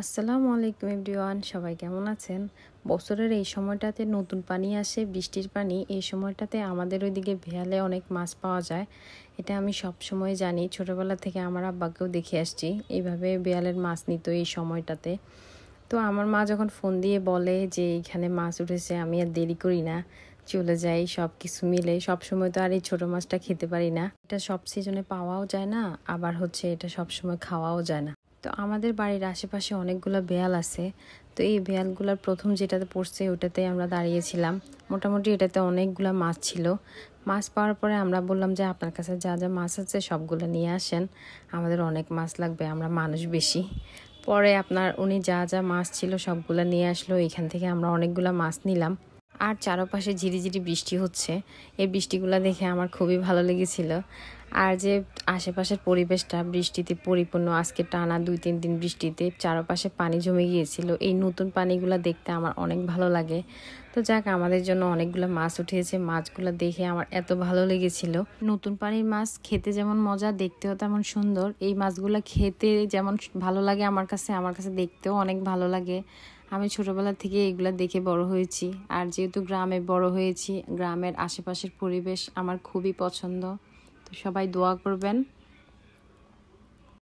আসসালামু আলাইকুম এভরিওয়ান, সবাই কেমন আছেন? বছরের এই সময়টাতে নতুন পানি আসে, বৃষ্টির পানি। এই সময়টাতে আমাদের ওইদিকে ভেয়ালে অনেক মাছ পাওয়া যায়। এটা আমি সব সময় জানি, ছোটোবেলা থেকে আমার আব্বাকেও দেখে আসছি এইভাবে বেয়ালের মাছ নিত এই সময়টাতে। তো আমার মা যখন ফোন দিয়ে বলে যে এইখানে মাছ উঠেছে, আমি আর দেরি করি না, চলে যাই। সব কিছু মিলে সব সময় তো আর এই ছোটো মাছটা খেতে পারি না, এটা সব সিজনে পাওয়াও যায় না, আবার হচ্ছে এটা সব সময় খাওয়াও যায় না। তো আমাদের বাড়ির আশেপাশে অনেকগুলো বেয়াল আছে। তো এই বেয়ালগুলোর প্রথম যেটাতে পড়ছে ওটাতে আমরা দাঁড়িয়েছিলাম। মোটামুটি এটাতে অনেকগুলো মাছ ছিল। মাছ পাওয়ার পরে আমরা বললাম যে আপনার কাছে যা যা মাছ আছে সবগুলো নিয়ে আসেন, আমাদের অনেক মাছ লাগবে, আমরা মানুষ বেশি। পরে উনি যা যা মাছ ছিল সবগুলো নিয়ে আসলো, এখান থেকে আমরা অনেকগুলো মাছ নিলাম। আর চারপাশে ঝিরিঝিরি বৃষ্টি হচ্ছে, এই বৃষ্টিগুলো দেখে আমার খুবই ভালো লেগেছিল। আর যে আশেপাশের পরিবেশটা বৃষ্টিতে পরিপূর্ণ, আজকে টানা 2-3 দিন বৃষ্টিতে চারপাশে পানি জমে গিয়েছিল। এই নতুন পানিগুলো দেখতে আমার অনেক ভালো লাগে। তো যাক, আমাদের জন্য অনেকগুলো মাছ উঠিয়েছে। মাছগুলো দেখে আমার এত ভালো লেগেছিল। নতুন পানির মাছ খেতে যেমন মজা, দেখতেও তেমন সুন্দর। এই মাছগুলো খেতে যেমন ভালো লাগে আমার কাছে দেখতেও অনেক ভালো লাগে। আমি ছোটবেলা থেকে এগুলা দেখে বড় হয়েছি। আর যেহেতু গ্রামে বড় হয়েছি, গ্রামের আশেপাশের পরিবেশ আমার খুবই পছন্দ। তো সবাই দোয়া করবেন।